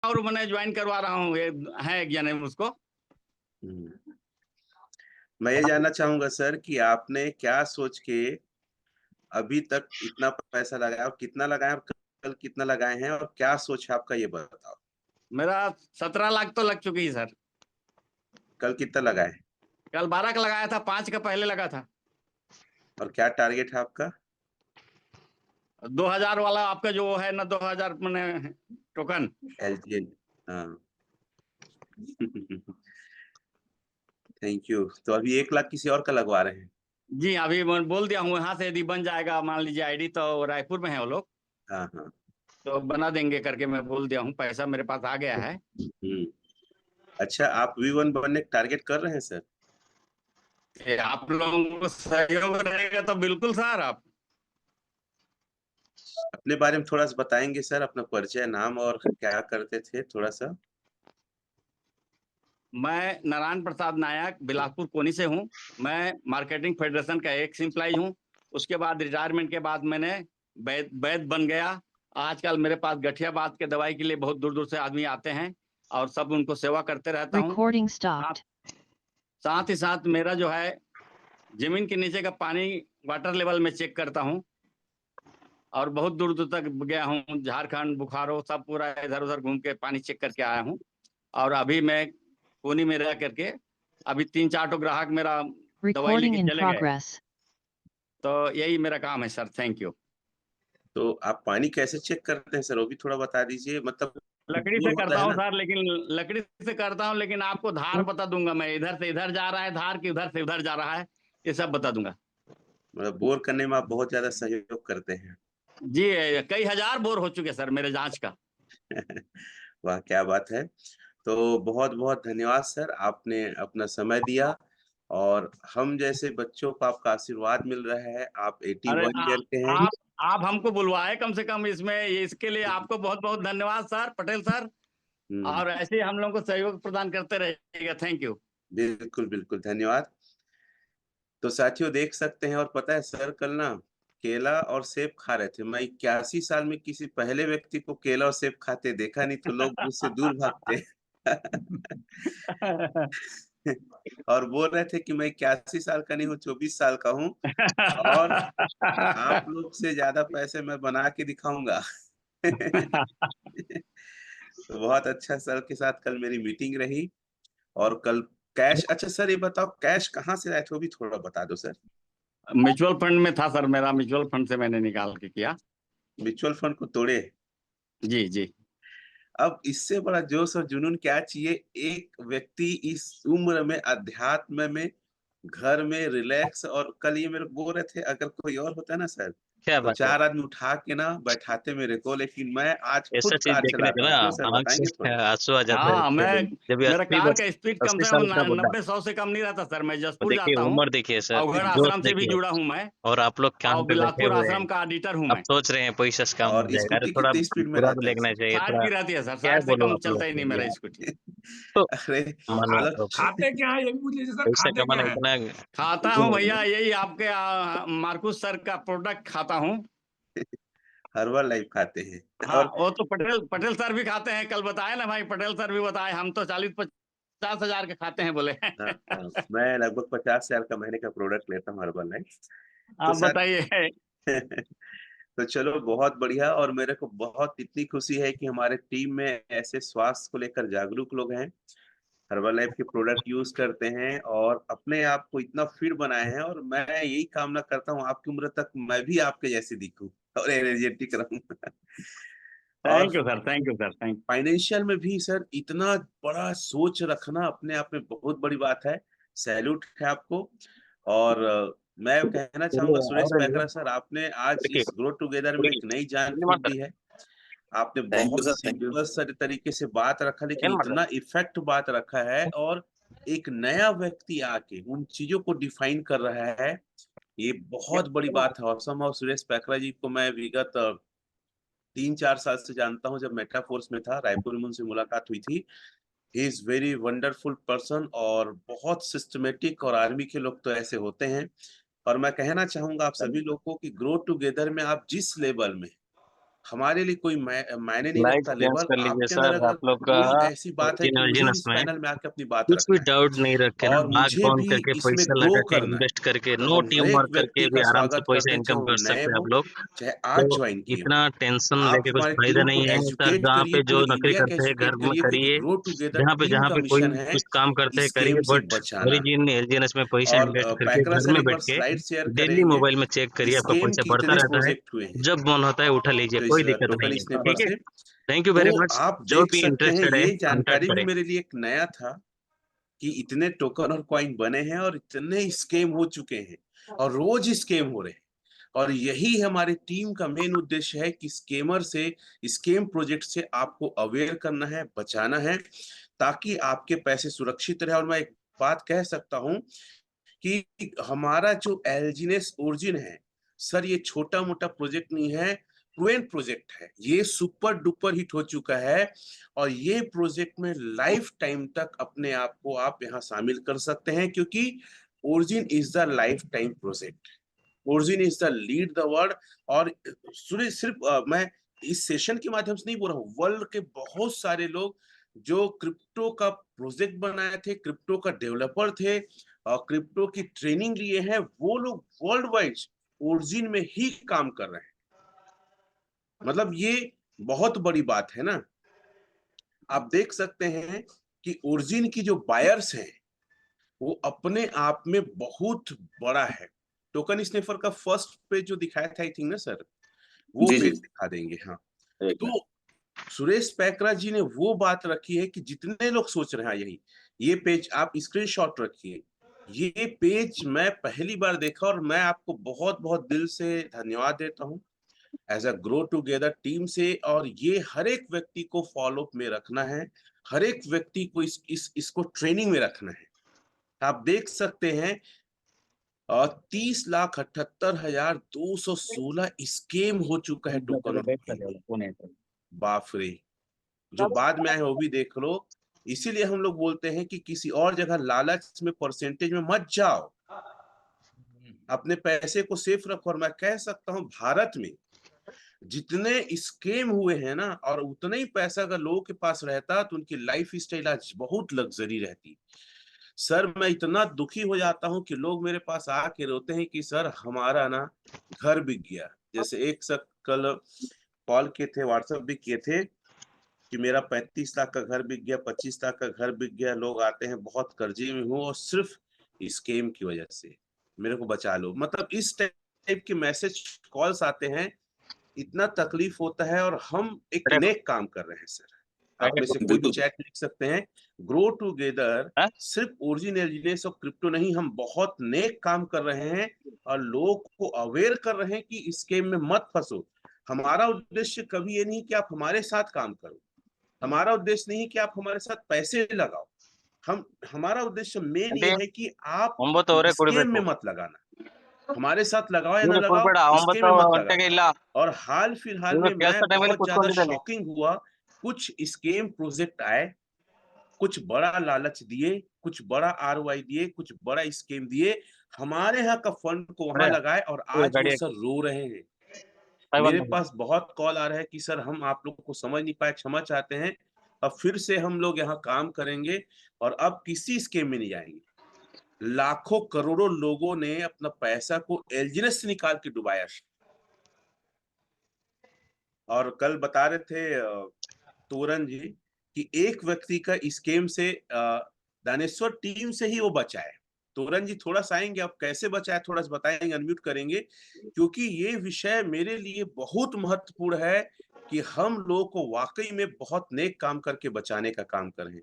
और मैंने ज्वाइन करवा रहा हूँ, ये है एक जने उसको। हम्म। मैं ये जानना चाहूंगा सर कि आपने क्या सोच के अभी तक इतना पैसा लगाया और कितना लगाया और कल कितना लगाए हैं और क्या सोच है आपका ये बताओ। मेरा 17 लाख तो लग चुकी है सर। कल कितना लगाए कल 12 का लगाया था, 5 का पहले लगा था। और क्या टारगेट है आपका? 2000 वाला आपका जो है ना, 2000 मैंने टोकन। एलजीएल। हाँ। Thank you. तो अभी 1 लाख किसी और का लगवा रहे हैं? जी, अभी मैं बोल दिया हूँ, यहाँ से यदि बन जाएगा मान लीजिए आईडी, तो रायपुर में है वो लोग, हाँ हाँ। तो बना देंगे करके मैं बोल दिया हूँ, पैसा मेरे पास आ गया है। हम्म। अच्छा, आप V1 बनने का टारगेट कर रहे हैं सर? ये आप लोगों को सहयोग रहेगा तो बिल्कुल सर। आप अपने बारे में थोड़ा सा बताएंगे सर, अपना परिचय, नाम और क्या करते थे थोड़ा सा? मैं नारायण प्रसाद नायक बिलासपुर कोनी से हूँ। मैं मार्केटिंग फेडरेशन का एक्स एम्प्लॉय हूँ। उसके बाद रिटायरमेंट के बाद मैंने वैद्य बन गया। आजकल मेरे पास गठिया बात के दवाई के लिए बहुत दूर दूर से आदमी आते हैं और सब उनको सेवा करते रहता हूँ। Recording stopped. साथ ही साथ मेरा जो है जमीन के नीचे का पानी वाटर लेवल में चेक करता हूँ और बहुत दूर दूर तक गया हूँ, झारखंड, बोकारो, सब पूरा इधर उधर घूम के पानी चेक करके आया हूँ। और अभी मैं कोनी में रह करके अभी 3-4 ग्राहक मेरा दवाई Recording लेके in चले गए। progress. तो यही मेरा काम है सर। Thank you. तो आप पानी कैसे चेक करते हैं सर, वो भी थोड़ा बता दीजिए। मतलब लकड़ी बोर से होता करता है हूँ ना। सर, लेकिन लकड़ी से करता हूँ, लेकिन आपको धार बता दूंगा मैं, इधर से इधर जा रहा है धार, की उधर से उधर जा रहा है, ये सब बता दूंगा। मतलब बोर करने में आप बहुत ज्यादा सहयोग करते हैं। जी, कई हजार बोर हो चुके सर मेरे जांच का। वाह, क्या बात है। तो बहुत बहुत धन्यवाद सर, आपने अपना समय दिया और हम जैसे बच्चों को आपका आशीर्वाद मिल रहा है। आप अरे 81 ईयर के हैं। आप हमको बुलवाए कम से कम इसमें, इसके लिए आपको बहुत बहुत धन्यवाद सर, पटेल सर। हम्म। और ऐसे ही हम लोग को सहयोग प्रदान करते रहिएगा। Thank you. बिल्कुल बिल्कुल, धन्यवाद। तो साथियों देख सकते हैं, और पता है सर कल ना केला और सेब खा रहे थे। मैं 81 साल में किसी पहले व्यक्ति को केला और सेब खाते देखा नहीं, तो लोग मुझसे दूर भागते। और बोल रहे थे कि मैं 81 साल का नहीं हूँ, 24 साल का हूँ और आप लोग से ज्यादा पैसे मैं बना के दिखाऊंगा। तो बहुत अच्छा सर के साथ कल मेरी मीटिंग रही। और कल कैश, अच्छा सर ये बताओ कैश कहाँ से आए थे, वो भी थोड़ा बता दो सर। म्यूचुअल फंड में था सर, मेरा म्यूचुअल फंड से मैंने निकाल के किया। म्यूचुअल फंड को तोड़े। जी जी। अब इससे बड़ा जोश और जुनून क्या चाहिए? एक व्यक्ति इस उम्र में अध्यात्म में, घर में रिलैक्स। और कल ये मेरे को बोल रहे थे अगर कोई और होता है ना सर, क्या तो बात है। 4 आदमी उठा के ना बैठाते मेरे को, लेकिन मैं आज ऐसा खुद चीज कार देखने को चलाता ना हूँ। क्यों सर, आंख से बताएंगे थोड़ा? आंसू आ जाता है हाँ, मैं जब ये मेरा 80 कार वर्ष का स्पीड कम 80 से साल कम का बंदा। 90-100 से कम नहीं रहता सर। मैं और जसपुर देखिए जाता हूँ, उम्र देखिए सर, अवघड़ जोश आश्रम से भी देखिए। जुड़ा हूँ मैं, और आप लोग काम और पे बैठे बिलासपुर हुए हैं। आश्रम का ऑडिटर हूँ अब मैं। सोच रहे हैं पैसा काम हो और जाएगा। अरे स्कूटी थोड़ा कितनी स्पीड में बुरा भी रहता है लगना सर? चाहिए 60 थोड़ा। की रहती है सर, क्या 60 से बोलूं कम आप लोग चलता ही नहीं को मेरा यार। स्कूटी। तो अरे मानो मतलब खाते क्या है ये भी पूछ लीजिए सर, पैसा खाते क्या कमाना है? इतना खाता easy हूँ नहीं भैया, है। यही आपके मार्कुस सर का प्रोडक्ट खाता हूँ। हर्बल लाइफ खाते हैं। हाँ, और वो तो पटेल पटेल सर भी खाते हैं, कल बताया ना भाई, पटेल सर भी बताए, हम तो 40-50 हजार के खाते हैं बोले। हाँ, हाँ, मैं लगभग 50 हजार का महीने का प्रोडक्ट लेता हूँ हर्बल लाइफ। तो आप सर बताइए। तो चलो बहुत बढ़िया। और मेरे को बहुत इतनी खुशी है कि हमारे टीम में ऐसे स्वास्थ्य को लेकर जागरूक लोग हैं, हर्बल लाइफ के प्रोडक्ट यूज करते हैं और अपने आप को इतना फिट बनाए हैं। और मैं यही कामना करता हूँ आपकी उम्र तक मैं भी आपके जैसे दिखूं और एनर्जेटिक रहूं। और thank you sir, thank you sir, thank financial में भी सर इतना बड़ा सोच रखना अपने आप में बहुत बड़ी बात है। सैल्यूट है आपको। और मैं कहना चाहूंगा सुरेश पैकरा सर, आपने आज इस ग्रो टुगेदर में एक नई जान फूंक दी है। आपने थैंक यू बहुत sir, thank you. Simple sir तरीके से बात रखा, लेकिन इतना इफेक्ट बात रखा है। और एक नया व्यक्ति आके उन चीजों को डिफाइन कर रहा है, ये बहुत बड़ी बात है। और समहाउ सुरेश पैकरा जी को मैं विगत 3-4 साल से जानता हूँ। जब मेटाफोर्स में था रायपुर में उनसे मुलाकात हुई थी। He is very wonderful person और बहुत सिस्टमेटिक। और आर्मी के लोग तो ऐसे होते हैं। और मैं कहना चाहूंगा आप सभी लोगों को कि ग्रो टुगेदर में आप जिस लेवल में हमारे लिए कोई मायने नहीं लाइट रखता चेंज लेवल। कर लीजिए आपके अंदर सर, अगर आप लोग का कोई ऐसी बात है कि मुझे इंटेलिजेंस इस में पैनल में आके अपनी बात कुछ भी रखना है डाउट नहीं रखे ना, और भाग मुझे दौड़ भी करके इसमें पैसा ग्रो लगा के करना है, इन्वेस्ट करके तो नो हम टीम हर एक वर्क व्यक्ति करके भी का आराम से स्वागत पैसा करते हैं, चाहे इनकम वो कर नए सकते हैं हो, आप लोग। चाहे आज तो ज्वाइन किए हो। इतना टेंशन आप लेके कुछ हमारे फायदा टीम को नहीं है सर। एजुकेट जहाँ करिए, पे जो पूरे नौकरी इंडिया का करते हैं घर एजुकेट में करिए, क्योंकि करिए, ग्रो टुगेदर जहाँ टीम पे का कोई मिशन है कुछ काम करते हैं इस करिए, गेम से बट बचाना। ओरिजिन एलजीएनएस में पैसा और इन्वेस्ट करके पैकरा घर सर में एक बार बैठ के स्लाइड शेयर डेली करेंगे मोबाइल में चेक करिए, इस आपका गेम पैसा के बढ़ता इतने रहता है। प्रोजेक्ट हुए हैं, जब मन होता है उठा लीजिए, तो कोई इस दिक्कत टोकन नहीं है, स्नैपर ठीक है। से थैंक यू वेरी तो मच। आप जो देख भी सकते हैं, इंटरेस्टेड है ये कांटेक्ट जानकारी भी करें। मेरे लिए एक नया था कि इतने टोकन और कॉइन बने हैं और इतने स्कैम हो चुके हैं और रोज स्कैम हो रहे हैं। और यही हमारी टीम का मेन उद्देश्य है कि स्कैमर से, स्कैम प्रोजेक्ट से आपको अवेयर करना है, बचाना है, ताकि आपके पैसे सुरक्षित रहे। और मैं एक बात कह सकता हूं कि हमारा जो एल्जीनेस ओरिजिन है सर, ये छोटा मोटा प्रोजेक्ट नहीं है, फ्लुएंट प्रोजेक्ट है। ये सुपर डुपर हिट हो चुका है और ये प्रोजेक्ट में लाइफ टाइम तक अपने आप को आप यहाँ शामिल कर सकते हैं, क्योंकि origin is the life time project. Origin is the lead the world. और सिर्फ मैं इस सेशन के माध्यम से नहीं बोल रहा हूँ, वर्ल्ड के बहुत सारे लोग जो क्रिप्टो का प्रोजेक्ट बनाए थे, क्रिप्टो का डेवलपर थे और क्रिप्टो की ट्रेनिंग लिए हैं, वो लोग वर्ल्ड वाइड ओरिजिन में ही काम कर रहे हैं। मतलब ये बहुत बड़ी बात है ना। आप देख सकते हैं कि ओरिजिन की जो बायर्स हैं वो अपने आप में बहुत बड़ा है। टोकन स्नैपर का फर्स्ट पेज जो दिखाया था, आई थिंक ना सर, वो जी, जी। पेज दिखा देंगे। हाँ, तो सुरेश पैकरा जी ने वो बात रखी है कि जितने लोग सोच रहे हैं, यही ये पेज आप स्क्रीनशॉट रखिए। ये पेज मैं पहली बार देखा और मैं आपको बहुत बहुत दिल से धन्यवाद देता हूँ as a grow together team से। और ये हर एक व्यक्ति को फॉलो में रखना है, हर एक व्यक्ति को इसको ट्रेनिंग में रखना है। आप देख सकते हैं 30,78,216 स्कैम हो चुका है टोकन और coin। बाप रे, जो बाद में आए वो भी देख लो। इसीलिए हम लोग बोलते हैं कि किसी और जगह लालच में, परसेंटेज में मत जाओ, अपने पैसे को सेफ रखो। और मैं कह सकता हूं भारत में जितने स्कैम हुए हैं ना, और उतना ही पैसा अगर लोगों के पास रहता तो उनकी लाइफ स्टाइल आज बहुत लग्जरी रहती। सर मैं इतना दुखी हो जाता हूं कि लोग मेरे पास आके रोते हैं कि सर हमारा ना घर बिक गया। जैसे एक सर कल कॉल किए थे, व्हाट्सएप भी किए थे कि मेरा 35 लाख का घर बिक गया, 25 लाख का घर बिक गया। लोग आते हैं, बहुत कर्जे में हूँ और सिर्फ स्कैम की वजह से मेरे को बचा लो। मतलब इस टाइप के मैसेज कॉल्स आते हैं, इतना तकलीफ होता है। और हम एक नेक काम कर रहे हैं सर। आप में से कोई भी चैट लिख सकते हैं, ग्रो टुगेदर सिर्फ ओरिजिनलिटीनेस और क्रिप्टो नहीं, हम बहुत नेक काम कर रहे हैं और लोगों को अवेयर कर रहे हैं कि स्कैम में मत फंसो। हमारा उद्देश्य कभी ये नहीं कि आप हमारे साथ काम करो, हमारा उद्देश्य नहीं कि आप हमारे साथ पैसे लगाओ। हमारा उद्देश्य मेन ये है कि आप स्कैम में मत लगाना। हमारे साथ लगाओ या ना लगाओ, स्कैम में मत लगाना। और हाल फिलहाल में मैं बहुत ज्यादा शॉकिंग हुआ, कुछ स्कैम प्रोजेक्ट आए, कुछ बड़ा लालच दिए, कुछ बड़ा आरओआई दिए, कुछ बड़ा स्कीम दिए, हमारे यहाँ का फंड को वहां लगाए और आज वो सर रो रहे हैं। मेरे पास बहुत कॉल आ रहा है कि सर हम आप लोगों को समझ नहीं पाए, क्षमा चाहते हैं, अब फिर से हम लोग यहाँ काम करेंगे और अब किसी स्कीम में नहीं जाएंगे। लाखों करोड़ों लोगों ने अपना पैसा को एलजीनेस से निकाल के डुबाया। और कल बता रहे थे तोरन जी कि एक व्यक्ति का स्कीम से दानेश्वर टीम से ही वो बचा है। तोरन जी थोड़ा सा आएंगे, आप कैसे बचा है थोड़ा सा बताएंगे, अनम्यूट करेंगे, क्योंकि ये विषय मेरे लिए बहुत महत्वपूर्ण है कि हम लोगों को वाकई में बहुत नेक काम करके बचाने का काम करें।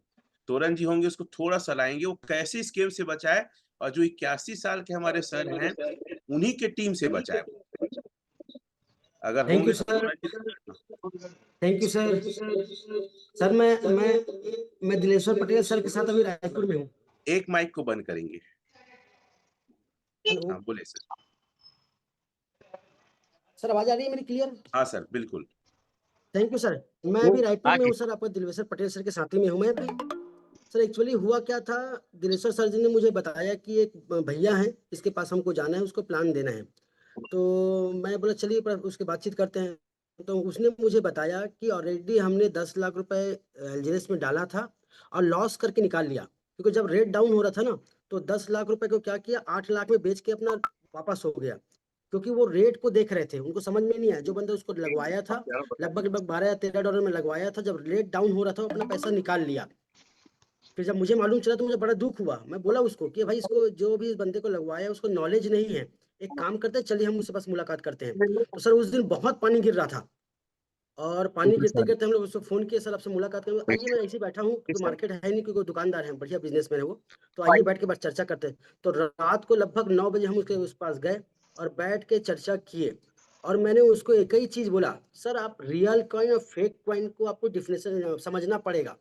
तोरन जी होंगे, उसको थोड़ा सा लाएंगे, वो कैसे स्कीम से बचाए और जो 81 साल के हमारे सर हैं उन्हीं के टीम से बचाए। अगर थैंक यू होंगे sir, thank you sir. Sir मैं दिनेश्वर पटेल सर के साथ अभी रायपुर में हूँ। एक माइक को बंद करेंगे। हाँ बोले सर। सर आवाज आ रही है मेरी क्लियर? हाँ सर बिल्कुल। Thank you sir. मैं अभी रायपुर में हूँ सर, आपको दिनेश्वर पटेल सर के साथ ही में हूँ मैं अभी। सर एक्चुअली हुआ क्या था, दिनेश्वर सर जी ने मुझे बताया कि एक भैया है, इसके पास हमको जाना है, उसको प्लान देना है। तो मैं बोला चलिए उसके बातचीत करते हैं। तो उसने मुझे बताया कि ऑलरेडी हमने 10 लाख रुपए एलजीएस में डाला था और लॉस करके निकाल लिया, क्योंकि जब रेट डाउन हो रहा था ना, तो 10 लाख रुपए को क्या किया, 8 लाख में बेच के अपना वापस हो गया, क्योंकि वो रेट को देख रहे थे, उनको समझ में नहीं आया। जो बंदा उसको लगवाया था लगभग $12 या $13 में लगवाया था, जब रेट डाउन हो रहा था वो अपना पैसा निकाल लिया। फिर जब मुझे मालूम चला तो मुझे बड़ा दुख हुआ। मैं बोला उसको कि भाई इसको, जो भी इस बंदे को लगवाया उसको नॉलेज नहीं है, एक काम करते हैं, चलिए हम उससे पास मुलाकात करते हैं। तो सर उस दिन बहुत पानी गिर रहा था, और पानी गिरते गिरते हम लोग उसको फोन किया, सर आपसे मुलाकात करेंगे, आइए मैं ऐसे ही बैठा हूँ, क्योंकि मार्केट है नहीं, क्योंकि दुकानदार है, बढ़िया बिजनेसमैन है वो, तो आइए बैठ के बस चर्चा करते हैं। तो रात को लगभग 9 बजे हम उसके उस पास गए और बैठ के चर्चा किए, और मैंने उसको एक ही चीज बोला, सर आप रियल कॉइन और फेक कॉइन को आपको डिफिनेशन समझना पड़ेगा।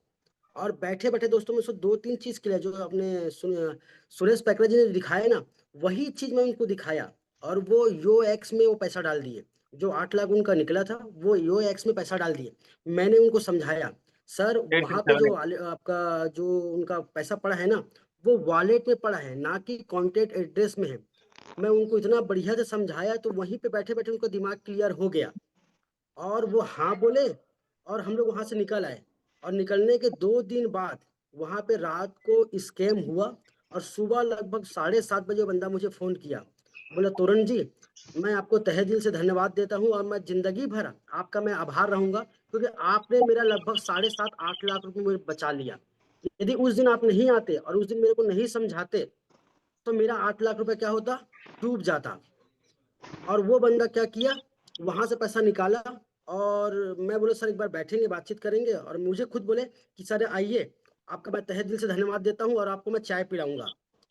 और बैठे बैठे दोस्तों में उसको 2-3 चीज क्लियर, जो अपने सुरेश पैकरा जी ने दिखाया ना, वही चीज मैं उनको दिखाया, और वो यो एक्स में वो पैसा डाल दिए। जो 8 लाख उनका निकला था वो यो एक्स में पैसा डाल दिए। मैंने उनको समझाया, सर वहां पे जो आपका जो उनका पैसा पड़ा है ना, वो वॉलेट में पड़ा है, ना कि कॉन्टेक्ट एड्रेस में है। मैं उनको इतना बढ़िया से समझाया, तो वहीं पे बैठे बैठे उनका दिमाग क्लियर हो गया, और वो हाँ बोले, और हम लोग वहां से निकल आए। और निकलने के 2 दिन बाद वहां पे रात को स्कैम हुआ, और सुबह लगभग 7:30 बजे वो बंदा मुझे फोन किया, बोला तोरण जी मैं आपको तहे दिल से धन्यवाद देता हूँ, और मैं जिंदगी भर आपका मैं आभार रहूंगा, क्योंकि आपने मेरा लगभग 7.5-8 लाख रुपए मुझे बचा लिया। यदि उस दिन आप नहीं आते और उस दिन मेरे को नहीं समझाते, तो मेरा 8 लाख रुपए क्या होता, डूब जाता। और वो बंदा क्या किया, वहां से पैसा निकाला, और मैं बोला सर एक बार बैठेंगे, बातचीत करेंगे, और मुझे खुद बोले कि सर आइए, आपका मैं तहे दिल से धन्यवाद देता हूँ, और आपको मैं चाय पिलाऊंगा।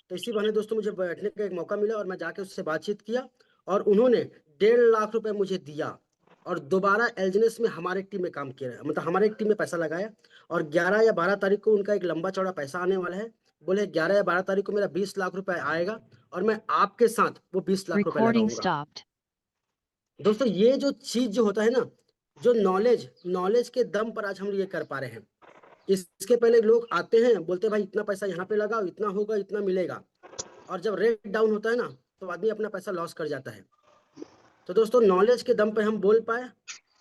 तो इसी बहाने दोस्तों मुझे बैठने का एक मौका मिला, और मैं जाके उससे बातचीत किया, और उन्होंने 1.5 लाख रुपए मुझे दिया, और दोबारा एल्जिनेस में हमारे टीम में काम किया, मतलब हमारे टीम में पैसा लगाया। और 11 या 12 तारीख को उनका एक लंबा चौड़ा पैसा आने वाला है। बोले 11 या 12 तारीख को मेरा 20 लाख रुपए आएगा, और मैं आपके साथ वो 20 लाख रुपए Recording लगाऊंगा। stopped. दोस्तों ये जो चीज जो होता है ना, जो नॉलेज के दम पर आज हम ये कर पा रहे हैं। इसके पहले लोग आते हैं, बोलते हैं भाई इतना पैसा यहाँ पे लगाओ, इतना होगा, इतना मिलेगा, और जब रेट डाउन होता है ना, तो आदमी अपना पैसा लॉस कर जाता है। तो दोस्तों नॉलेज के दम पे हम बोल पाए,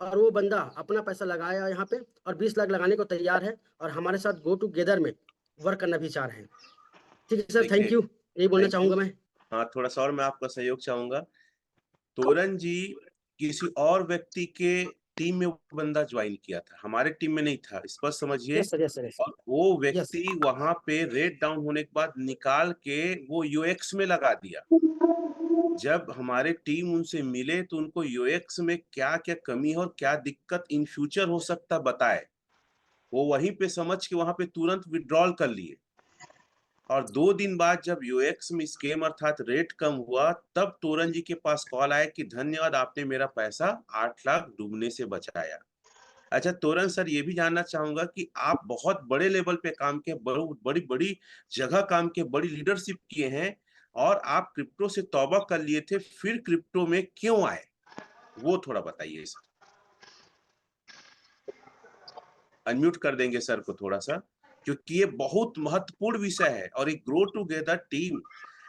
और वो बंदा अपना पैसा लगाया यहाँ पे, और 20 लाख लगाने को तैयार है, और हमारे साथ गो टूगेदर में वर्क करना भी चाह रहे हैं। ठीक है सर, थैंक यू, यही बोलना चाहूंगा मैं। हाँ, थोड़ा सा और मैं आपका सहयोग चाहूंगा। तोरण जी किसी और व्यक्ति के टीम में वो बंदा ज्वाइन किया था, हमारे टीम में नहीं था, स्पष्ट समझिए। Yes sir, yes sir, yes और वो यस। व्यक्ति वहां पे रेट डाउन होने के बाद निकाल के वो यूएक्स में लगा दिया। जब हमारे टीम उनसे मिले तो उनको यूएक्स में क्या क्या कमी है और क्या दिक्कत इन फ्यूचर हो सकता बताए, वो वहीं पे समझ के वहां पे तुरंत विड्रॉल कर लिए। और 2 दिन बाद जब यूएक्स में स्कैम अर्थात रेट कम हुआ, तब तोरण जी के पास कॉल आया कि धन्यवाद आपने मेरा पैसा 8 लाख डूबने से बचाया। अच्छा तोरण सर, ये भी जानना चाहूंगा कि आप बहुत बड़े लेवल पे काम किए, बड़ी बड़ी जगह काम किए, बड़ी लीडरशिप किए हैं, और आप क्रिप्टो से तौबा कर लिए थे, फिर क्रिप्टो में क्यों आए, वो थोड़ा बताइए सर। अनम्यूट कर देंगे सर को थोड़ा सा, क्योंकि ये बहुत महत्वपूर्ण विषय है, और एक ग्रो टुगेदर टीम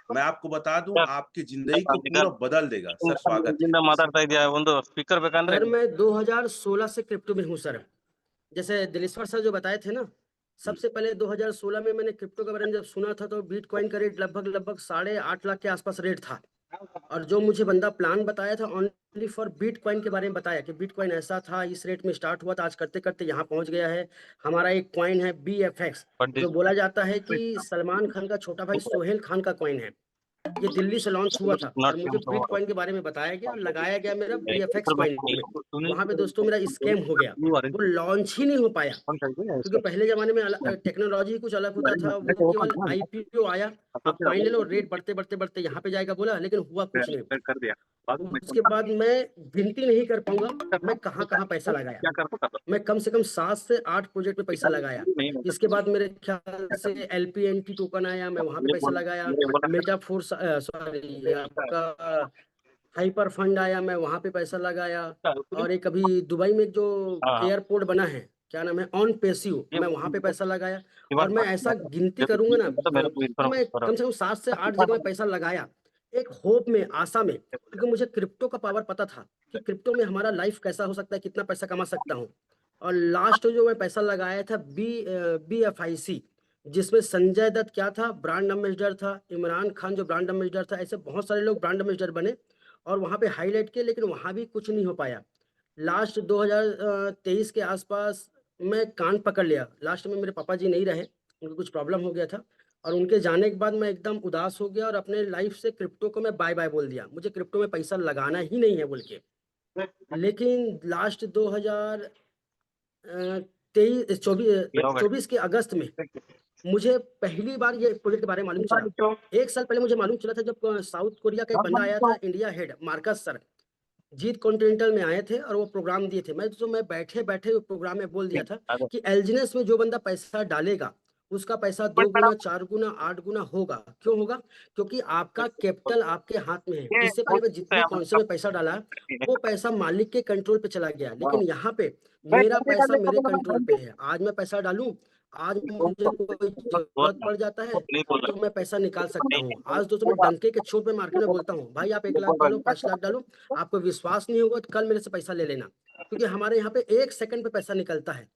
मैं आपको बता दूं आपकी जिंदगी को पूरा बदल देगा। सर स्वागत है। ಮಾತಾಡ್ತಾ ಇದೆಯಾ ಒಂದು ಸ್ಪೀಕರ್ ಬೇಕಂದ್ರೆ सर मैं 2016 से क्रिप्टो में हूँ सर। जैसे दिलेश्वर सर जो बताए थे ना, सबसे पहले 2016 में मैंने क्रिप्टो के बारे में जब सुना था, तो बिटकॉइन का रेट लगभग 8.5 लाख के आसपास रेट था। और जो मुझे बंदा प्लान बताया था ओनली फॉर बिटकॉइन के बारे में बताया कि बिटकॉइन ऐसा था, इस रेट में स्टार्ट हुआ था, आज करते करते यहाँ पहुंच गया है। हमारा एक कॉइन है BFX, जो बोला जाता है कि सलमान खान का छोटा भाई सोहेल खान का कॉइन है। ये दिल्ली से लॉन्च हुआ था, और मुझे बिटकॉइन के बारे में बताया गया और लगाया गया मेरा BFX कॉइन में। वहां पे दोस्तों मेरा स्कैम हो गया, वो लॉन्च ही नहीं हो पाया, क्योंकि पहले जमाने में टेक्नोलॉजी कुछ अलग होता था। वो केवल IPO आया, आप कॉइन ले लो, रेट बढ़ते बढ़ते बढ़ते यहाँ पे जाएगा बोला, लेकिन हुआ कुछ नहीं। कर दिया उसके बाद मैं गिनती नहीं कर पाऊंगा मैं कहाँ कहाँ पैसा लगाया। मैं कम से कम 7 से 8 प्रोजेक्ट पे पैसा लगाया। इसके बाद मेरे ख्याल से LPNT टोकन आया, मैं वहां पे पैसा लगाया। मेटाफोर्स सॉरी आपका हाइपर फंड आया, मैं वहां पे पैसा लगाया। और एक अभी दुबई में जो एयरपोर्ट बना है, क्या नाम है, ऑन पेसिव, मैं वहां पे पैसा लगाया। और मैं ऐसा गिनती करूंगा ना, तो मैं कम से कम 7 से 8 जगह में पैसा लगाया। एक होप में, आशा में, क्योंकि मुझे क्रिप्टो का पावर पता था कि क्रिप्टो में हमारा लाइफ कैसा हो सकता है, कितना पैसा कमा सकता हूँ। और लास्ट जो मैं पैसा लगाया था BFIC, जिसमें संजय दत्त क्या था, ब्रांड एम्बेसडर था, इमरान खान जो ब्रांड एम्बेसडर था, ऐसे बहुत सारे लोग ब्रांड एम्बेसडर बने और वहाँ पे हाईलाइट किए, लेकिन वहाँ भी कुछ नहीं हो पाया। लास्ट 2023 के आसपास मैं कान पकड़ लिया। लास्ट में मेरे पापा जी नहीं रहे, उनको कुछ प्रॉब्लम हो गया था और उनके जाने के बाद मैं एकदम उदास हो गया और अपने लाइफ से क्रिप्टो को मैं बाय बाय बोल दिया। मुझे क्रिप्टो में पैसा लगाना ही नहीं है बोल के। लेकिन लास्ट 2024 के अगस्त में मुझे पहली बार ये प्रोजेक्ट के बारे में मालूम चला। 1 साल पहले मुझे मालूम चला था जब साउथ कोरिया का एक बंदा आया था, इंडिया हेड मार्कस सर, जीत कॉन्टिनेंटल में आए थे और वो प्रोग्राम दिए थे। मैं बैठे बैठे वो प्रोग्राम में बोल दिया था कि एलजीनेस में जो बंदा पैसा डालेगा उसका पैसा 2 गुना, 4 गुना, 8 गुना होगा। क्यों होगा? क्योंकि आपका कैपिटल आपके हाथ में है। इससे पहले मैं जितनी कॉन्सेप्ट में पैसा डाला वो पैसा मालिक के कंट्रोल पे चला गया, लेकिन यहाँ पे मेरा पैसा मेरे कंट्रोल पे है। आज मैं पैसा डालूं, आज मुझे कोई जरूरत पड़ जाता है तो मैं पैसा निकाल सकता हूँ। आज दोस्तों मैं डंके के चोट पे मार्केट में बोलता हूँ, भाई आप 1 लाख डालो, 5 लाख डालो, आपको विश्वास नहीं होगा तो कल मेरे से पैसा ले लेना, क्योंकि हमारे यहाँ पे 1 सेकंड पे पैसा निकलता है।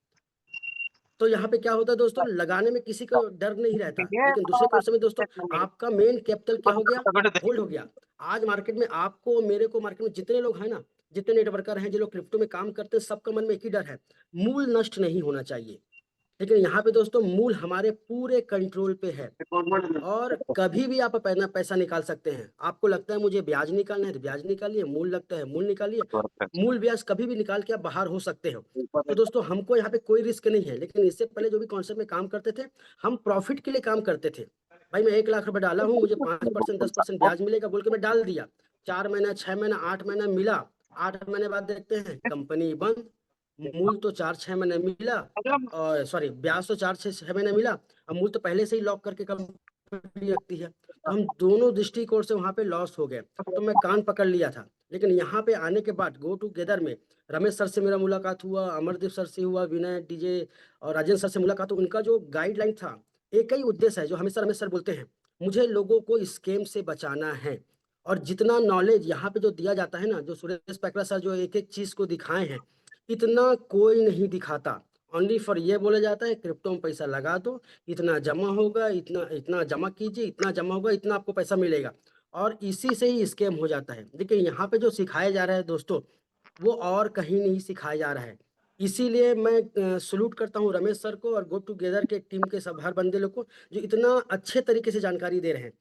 तो यहाँ पे क्या होता है दोस्तों, लगाने में किसी को डर नहीं रहता, लेकिन दूसरे कोर्स में दोस्तों आपका मेन कैपिटल क्या हो गया, होल्ड हो गया। आज मार्केट में आपको, मेरे को, मार्केट में जितने लोग हैं ना, जितने नेटवर्कर हैं, जो लोग क्रिप्टो में काम करते हैं, सबका मन में एक ही डर है, मूल नष्ट नहीं होना चाहिए। लेकिन यहाँ पे दोस्तों मूल हमारे पूरे कंट्रोल पे है और कभी भी आप पैसा निकाल सकते हैं। आपको लगता है मुझे ब्याज निकालना है तो ब्याज निकालिए, मूल लगता है मूल निकालिए, मूल ब्याज कभी भी निकाल के आप बाहर हो सकते हो। तो दोस्तों हमको यहाँ पे कोई रिस्क नहीं है, लेकिन इससे पहले जो भी कॉन्सेप्ट में काम करते थे हम प्रॉफिट के लिए काम करते थे। भाई मैं 1 लाख रुपए डाला हूँ, मुझे 5% 10% ब्याज मिलेगा बोल के मैं डाल दिया। 4 महीना, 6 महीना, 8 महीना मिला, 8 महीने बाद देखते हैं कंपनी बंद। मूल तो 4-6 महीने मिला, और सॉरी ब्याज तो 4-6 महीने मिला, अब मूल तो पहले से ही लॉक करके कंपनी रखती है। तो हम दोनों दृष्टिकोण से वहां पे लॉस हो गए, तो मैं कान पकड़ लिया था। लेकिन यहाँ पे आने के बाद गो टूगेदर में रमेश सर से मेरा मुलाकात हुआ, अमरदीप सर से हुआ, विनय डीजे और राजेंद्र सर से मुलाकात हुआ। उनका जो गाइडलाइन था, एक ही उद्देश्य है जो हमेशा रमेश सर बोलते हैं, मुझे लोगों को स्कैम से बचाना है। और जितना नॉलेज यहाँ पे जो दिया जाता है ना, जो सुरेश पैकरा सर जो एक एक चीज को दिखाए हैं, इतना कोई नहीं दिखाता। ओनली फॉर ये बोला जाता है क्रिप्टो में पैसा लगा दो, इतना जमा होगा, इतना इतना जमा कीजिए, इतना जमा होगा, इतना आपको पैसा मिलेगा, और इसी से ही स्कैम हो जाता है। लेकिन यहाँ पे जो सिखाया जा रहा है दोस्तों, वो और कहीं नहीं सिखाया जा रहा है। इसीलिए मैं सलूट करता हूँ रमेश सर को और गो टूगेदर के टीम के सब हर बंदे लोग को, जो इतना अच्छे तरीके से जानकारी दे रहे हैं।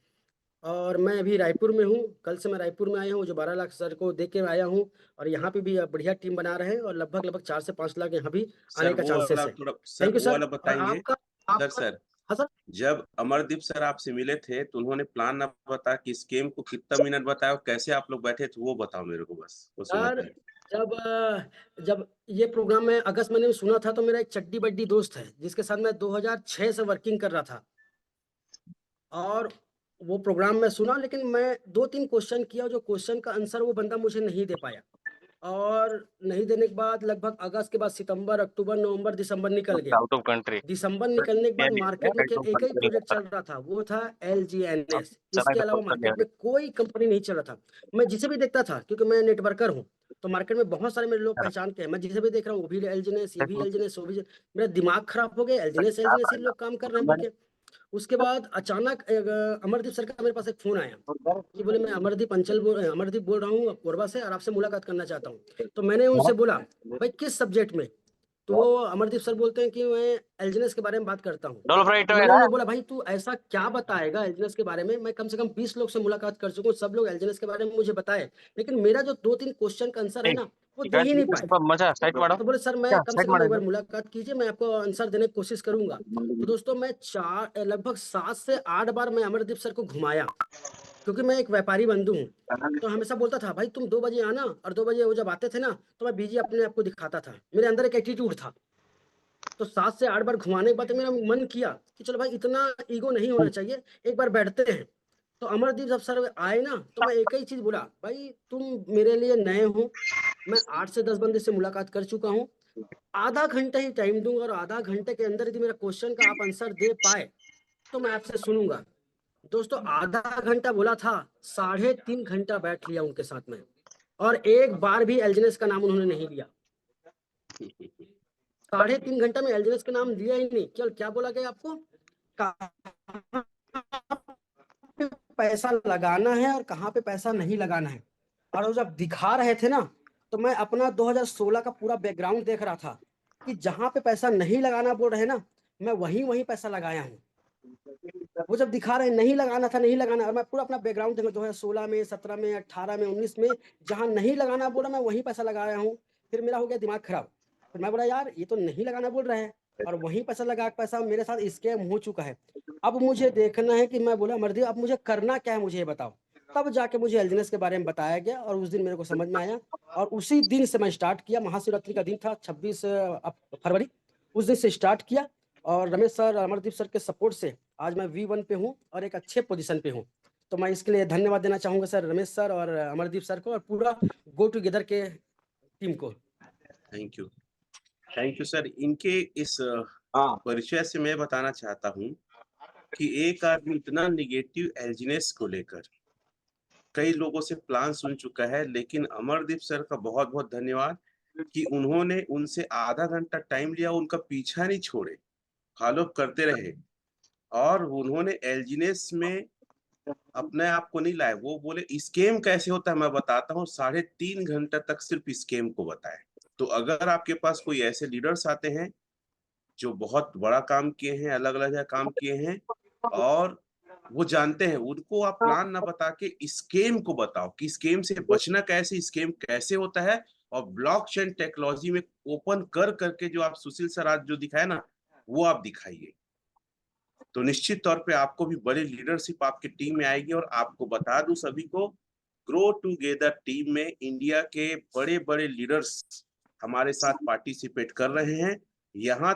और मैं अभी रायपुर में हूँ, कल से मैं रायपुर में आया हूँ, जो 12 लाख सर को दे के आया हूँ, और यहाँ पे भी बढ़िया टीम बना रहे हैं और लगभग 4 से 5 लाख यहाँ भी आने का चांसेस है। थैंक यू वो वाला सर। और बताएंगे आपका सर। हाँ सर। जब अमरदीप सर आपसे मिले थे तो उन्होंने प्लान ना बता कि स्कीम को कितना मिनट बताया और कैसे आप लोग बैठे थे, वो बताओ मेरे को, बस वो सुनना सर चाहिए। जब ये प्रोग्राम मैं अगस्त महीने में सुना था, तो मेरा एक चड्डी बड्डी दोस्त है जिसके साथ मैं 2006 से वर्किंग कर रहा था, और वो प्रोग्राम में सुना, लेकिन मैं 2-3 क्वेश्चन किया, जो क्वेश्चन का आंसर वो बंदा मुझे नहीं दे पाया। और नहीं देने के बाद लगभग अगस्त के बाद सितंबर, अक्टूबर, नवंबर, दिसंबर निकल गया। आउट ऑफ कंट्री दिसंबर निकलने के बाद मार्केट में केवल एक ही प्रोजेक्ट चल रहा था, वो था LGNS। इसके अलावा मार्केट में कोई कंपनी नहीं चल रहा था। मैं जिसे भी देखता था, क्योंकि मैं नेटवर्कर हूँ, तो मार्केट में बहुत सारे मेरे लोग पहचान के हैं, मैं जिसे भी देख रहा हूँ वो भी LGNS, ये भी LGNS, वो भी। मेरा दिमाग खराब हो गया, LGNS LGNS ही लोग काम कर रहे हैं बोल के। उसके बाद अचानक अमरदीप सर का मेरे पास एक फोन आया कि बोले मैं अमरदीप बोल रहा हूँ कोरबा से, और आपसे मुलाकात करना चाहता हूँ। तो मैंने उनसे बोला भाई किस सब्जेक्ट में? तो वो अमरदीप सर बोलते हैं कि मैं एलजीनेस के बारे में बात करता हूँ। तो मैंने उन्हें बोला भाई तू ऐसा क्या बताएगा एलजीनेस के बारे में? मैं कम से कम 20 लोग से मुलाकात कर चुका हूँ, सब लोग एलजीनेस के बारे में मुझे बताए, लेकिन मेरा जो 2-3 क्वेश्चन का आंसर है ना, वो दे ही नहीं पाए। तो बोले सर मैं कम से कम एक बार मुलाकात कीजिए, मैं आपको आंसर देने की कोशिश करूंगा। तो दोस्तों मैं लगभग 7 से 8 बार मैं अमरदीप सर को घुमाया, क्योंकि मैं एक व्यापारी बंधु हूँ। तो हमेशा बोलता था भाई तुम 2 बजे आना, और 2 बजे वो जब आते थे ना तो मैं बिजी अपने आप को दिखाता था, मेरे अंदर एक एटीट्यूड था। तो 7 से 8 बार घुमाने के बाद मेरा मन किया कि चलो भाई इतना ईगो नहीं होना चाहिए, एक बार बैठते हैं। तो अमरदीप जब सर आए ना, तो मैं एक ही चीज बोला, भाई तुम मेरे लिए नए हो, मैं 8 से 10 बंदे से मुलाकात कर चुका हूँ, आधा घंटा ही टाइम दूंगा, और आधा घंटे के अंदर यदि मेरा क्वेश्चन का आप आंसर दे पाए तो मैं आपसे सुनूंगा। दोस्तों आधा घंटा बोला था, 3.5 घंटा बैठ लिया उनके साथ में, और एक बार भी एलजीनेस का नाम उन्होंने नहीं लिया। 3.5 घंटा में एलजीनेस का नाम लिया ही नहीं। केवल क्या बोला गया आपको, कहाँ पे पैसा लगाना है और कहाँ पे पैसा नहीं लगाना है। और वो जब दिखा रहे थे ना, तो मैं अपना 2016 का पूरा बैकग्राउंड देख रहा था कि जहाँ पे पैसा नहीं लगाना बोल रहे ना, मैं वहीं पैसा लगाया हूँ। वो जब दिखा रहे नहीं लगाना था, नहीं लगाना, और मैं पूरा अपना बैकग्राउंड देखा 2016 में, 17 में, 18 में, 19 में, जहाँ नहीं लगाना बोला मैं वहीं पैसा लगाया हूँ। फिर मेरा हो गया दिमाग खराब। फिर मैं बोला यार ये तो नहीं लगाना बोल रहे हैं और वहीं पैसा लगा, पैसा मेरे साथ स्कैम हो चुका है। अब मुझे देखना है कि, मैं बोला मर्दी अब मुझे करना क्या है, मुझे ये बताओ। तब जाके मुझे एलजीनेस के बारे में बताया गया और उस दिन मेरे को समझ में आया, और उसी दिन से मैं स्टार्ट किया। महाशिवरात्रि का दिन था 26 फरवरी, उस दिन से स्टार्ट किया। और रमेश सर, अमरदीप सर के सपोर्ट से आज मैं V1 पे हूँ और एक अच्छे पोजीशन पे हूँ। तो मैं इसके लिए धन्यवाद देना चाहूंगा सर, रमेश सर और अमरदीप सर को और पूरा गो टुगेदर के टीम को। Thank you sir. इनके इस परिचय से मैं बताना चाहता हूँ कि एक आदमी इतना निगेटिव एलजीनेस को लेकर कई लोगों से प्लान सुन चुका है, लेकिन अमरदीप सर का बहुत बहुत धन्यवाद कि उन्होंने उनसे आधा घंटा टाइम लिया, उनका पीछा नहीं छोड़े, फॉलो करते रहे, और उन्होंने एलजीनेस में अपने आप को नहीं लाए। वो बोले स्कैम कैसे होता है मैं बताता हूँ, 3.5 घंटा तक सिर्फ स्कैम को बताए। तो अगर आपके पास कोई ऐसे लीडर्स आते हैं जो बहुत बड़ा काम किए हैं, अलग अलग काम किए हैं, और वो जानते हैं, उनको आप प्लान ना बता के स्कैम को बताओ कि स्कैम से बचना कैसे, स्कैम कैसे होता है, और ब्लॉकचेन टेक्नोलॉजी में ओपन कर करके जो आप सुशील सर आज जो दिखाए ना, वो आप दिखाइए। तो निश्चित तौर पे आपको भी बड़ी लीडरशिप आपकी टीम में आएगी। और आपको बता दूं सभी को, ग्रो टुगेदर टीम में इंडिया के बड़े बड़े लीडर्स हमारे साथ पार्टिसिपेट कर रहे हैं। यहाँ